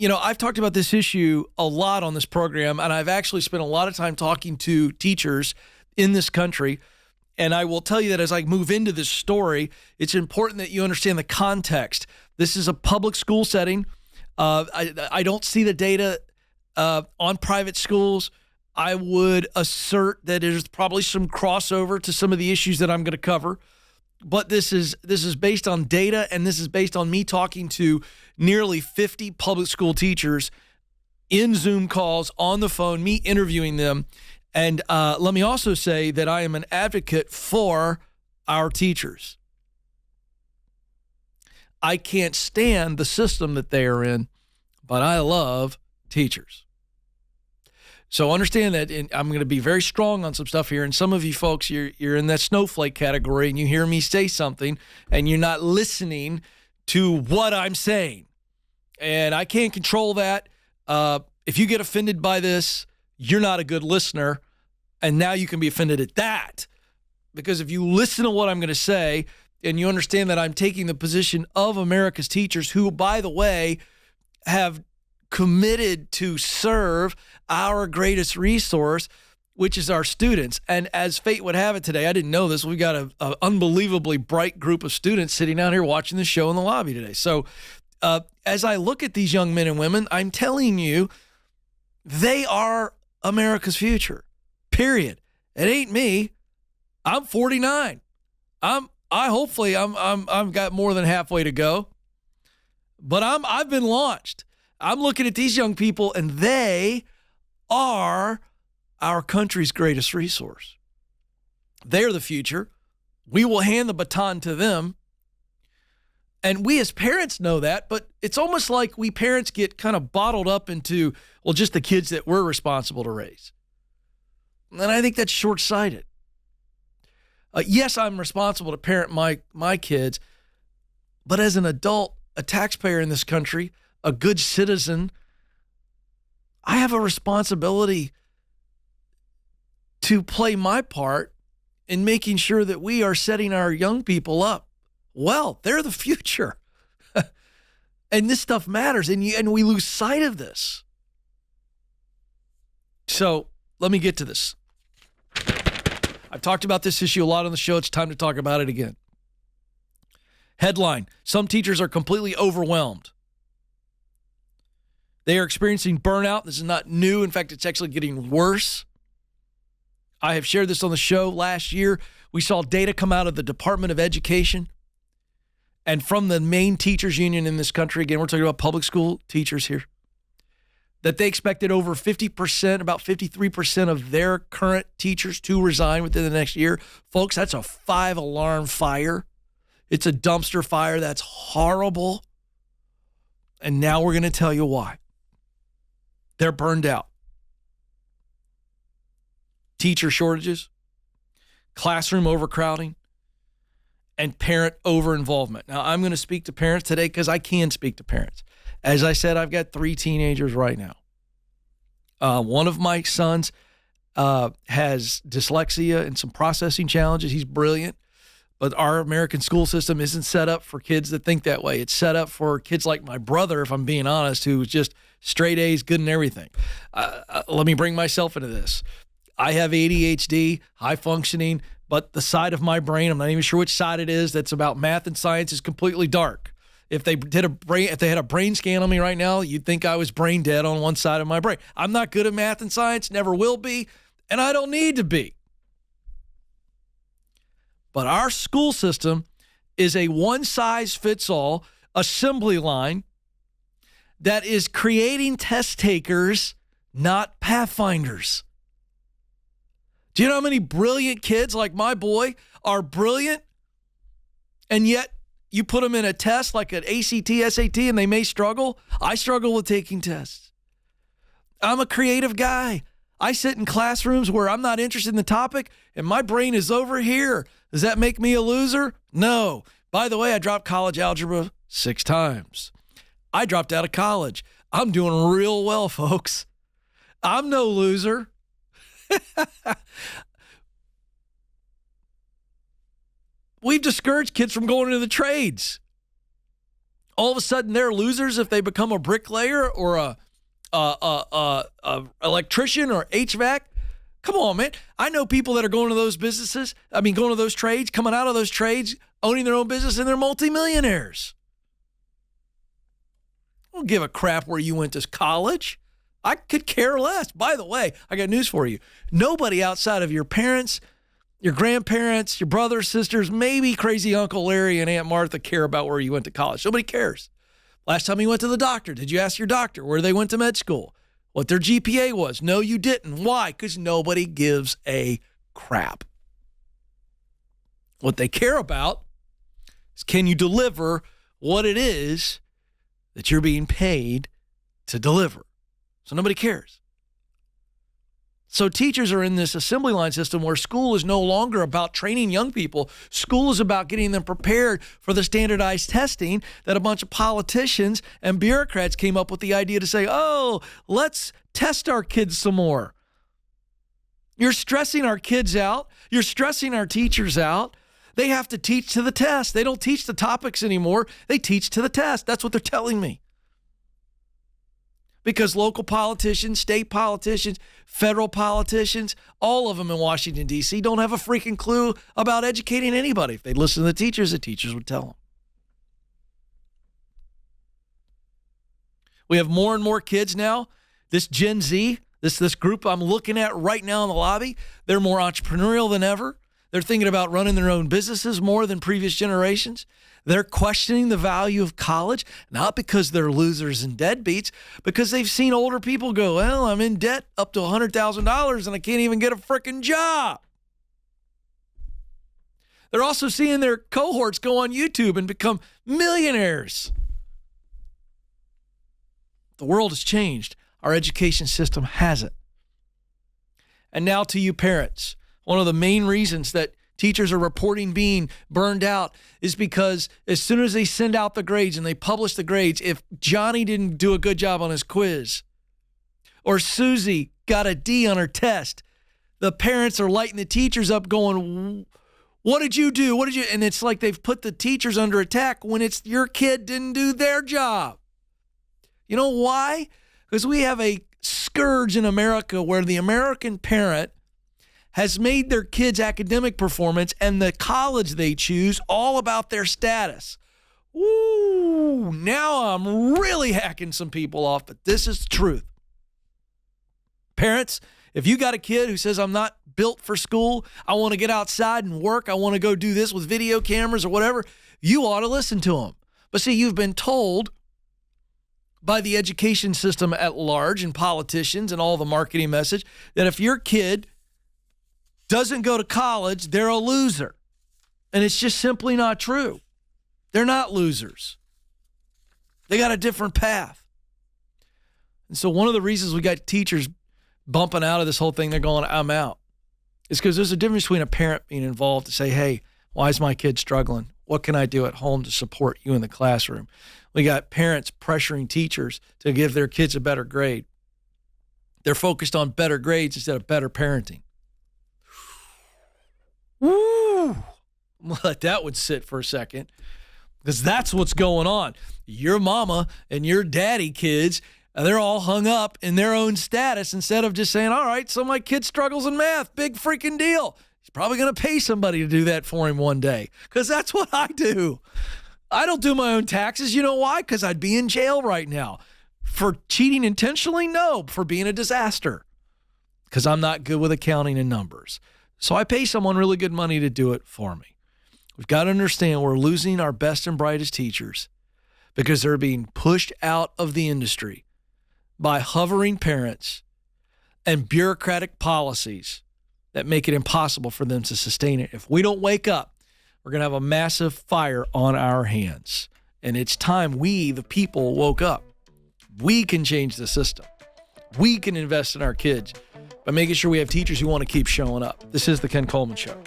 I've talked about this issue a lot on this program, and I've actually spent a lot of time talking to teachers in this country. And I will tell you that as I move into this story, it's important that you understand the context. This is a public school setting. I don't see the data on private schools. I would assert that there's probably some crossover to some of the issues that I'm going to cover. But this is based on data, and this is based on me talking to nearly 50 public school teachers in Zoom calls, on the phone, me interviewing them. And let me also say that I am an advocate for our teachers. I can't stand the system that they are in, but I love teachers. So understand that, and I'm going to be very strong on some stuff here. And some of you folks, you're in that snowflake category, and you hear me say something, and you're not listening to what I'm saying. And I can't control that. If you get offended by this, you're not a good listener. And now you can be offended at that. Because if you listen to what I'm going to say, and you understand that I'm taking the position of America's teachers, who, by the way, have committed to serve our greatest resource, which is our students. And as fate would have it today, I didn't know this, we've got an unbelievably bright group of students sitting out here watching the show in the lobby today. So as I look at these young men and women, I'm telling you, they are America's future, period. It ain't me. I'm 49. I've got more than halfway to go, but I've been launched. I'm looking at these young people, and they are our country's greatest resource. They're the future. We will hand the baton to them. And we as parents know that, but it's almost like we parents get kind of bottled up into, well, just the kids that we're responsible to raise. And I think that's short-sighted. Yes, I'm responsible to parent my kids, but as an adult, a taxpayer in this country, a good citizen, I have a responsibility to play my part in making sure that we are setting our young people up well. They're the future. And this stuff matters, and we lose sight of this. So let me get to this. I've talked about this issue a lot on the show. It's time to talk about it again. Headline: some teachers are completely overwhelmed. They are experiencing burnout. This is not new. In fact, it's actually getting worse. I have shared this on the show last year. We saw data come out of the Department of Education and from the main teachers union in this country. Again, we're talking about public school teachers here, that they expected over 50%, about 53% of their current teachers to resign within the next year. Folks, that's a 5-alarm fire. It's a dumpster fire. That's horrible. And now we're going to tell you why. They're burned out. Teacher shortages, classroom overcrowding, and parent over-involvement. Now, I'm going to speak to parents today because I can speak to parents. As I said, I've got 3 teenagers right now. One of my sons has dyslexia and some processing challenges. He's brilliant, but our American school system isn't set up for kids that think that way. It's set up for kids like my brother, if I'm being honest, who's just straight A's, good in everything. Let me bring myself into this. I have ADHD, high functioning, but the side of my brain, I'm not even sure which side it is, that's about math and science, is completely dark. If they had a brain scan on me right now, you'd think I was brain dead on one side of my brain. I'm not good at math and science, never will be, and I don't need to be. But our school system is a one-size-fits-all assembly line that is creating test takers, not pathfinders. Do you know how many brilliant kids like my boy are brilliant, and yet you put them in a test like an ACT, SAT, and they may struggle? I struggle with taking tests. I'm a creative guy. I sit in classrooms where I'm not interested in the topic, and my brain is over here. Does that make me a loser? No. By the way, I dropped college algebra 6 times. I dropped out of college. I'm doing real well, folks. I'm no loser. We've discouraged kids from going into the trades. all of a sudden they're losers if they become a bricklayer or a electrician or HVAC. Come on, man. I know people that are going to those businesses. Going to those trades, coming out of those trades, owning their own business, and they're multimillionaires. I don't give a crap where you went to college. I could care less. By the way, I got news for you. Nobody outside of your parents, your grandparents, your brothers, sisters, maybe crazy Uncle Larry and Aunt Martha care about where you went to college. Nobody cares. Last time you went to the doctor, did you ask your doctor where they went to med school? What their GPA was? No, you didn't. Why? Because nobody gives a crap. What they care about is, can you deliver what it is that you're being paid to deliver? So nobody cares. So teachers are in this assembly line system where school is no longer about training young people. School is about getting them prepared for the standardized testing that a bunch of politicians and bureaucrats came up with the idea to say, oh, let's test our kids some more. You're stressing our kids out. You're stressing our teachers out. They have to teach to the test. They don't teach the topics anymore. They teach to the test. That's what they're telling me. Because local politicians, state politicians, federal politicians, all of them in Washington, D.C. don't have a freaking clue about educating anybody. If they'd listen to the teachers would tell them. We have more and more kids now. This Gen Z, this group I'm looking at right now in the lobby, they're more entrepreneurial than ever. They're thinking about running their own businesses more than previous generations. They're questioning the value of college, not because they're losers and deadbeats, because they've seen older people go, well, I'm in debt up to $100,000 and I can't even get a freaking job. They're also seeing their cohorts go on YouTube and become millionaires. The world has changed. Our education system hasn't. And now to you parents, one of the main reasons that teachers are reporting being burned out is because as soon as they send out the grades and they publish the grades, if Johnny didn't do a good job on his quiz or Susie got a D on her test, the parents are lighting the teachers up going, what did you do? What did you? And it's like they've put the teachers under attack when it's your kid didn't do their job. You know why? Because we have a scourge in America where the American parent has made their kids' academic performance and the college they choose all about their status. Ooh, now I'm really hacking some people off, but this is the truth. Parents, if you got a kid who says, I'm not built for school, I want to get outside and work, I want to go do this with video cameras or whatever, you ought to listen to them. But see, you've been told by the education system at large and politicians and all the marketing message that if your kid doesn't go to college, they're a loser. And it's just simply not true. They're not losers. They got a different path. And so one of the reasons we got teachers bumping out of this whole thing, they're going, I'm out, is because there's a difference between a parent being involved to say, hey, why is my kid struggling? What can I do at home to support you in the classroom? We got parents pressuring teachers to give their kids a better grade. They're focused on better grades instead of better parenting. Woo! Let that one sit for a second, because that's what's going on. Your mama and your daddy kids, they're all hung up in their own status instead of just saying, all right, so my kid struggles in math, big freaking deal. He's probably going to pay somebody to do that for him one day, because that's what I do. I don't do my own taxes. You know why? Because I'd be in jail right now. For cheating intentionally? No. For being a disaster. Because I'm not good with accounting and numbers. So I pay someone really good money to do it for me. We've got to understand we're losing our best and brightest teachers because they're being pushed out of the industry by hovering parents and bureaucratic policies that make it impossible for them to sustain it. If we don't wake up, we're going to have a massive fire on our hands. And it's time we, the people, woke up. We can change the system. We can invest in our kids by making sure we have teachers who want to keep showing up. This is the Ken Coleman Show.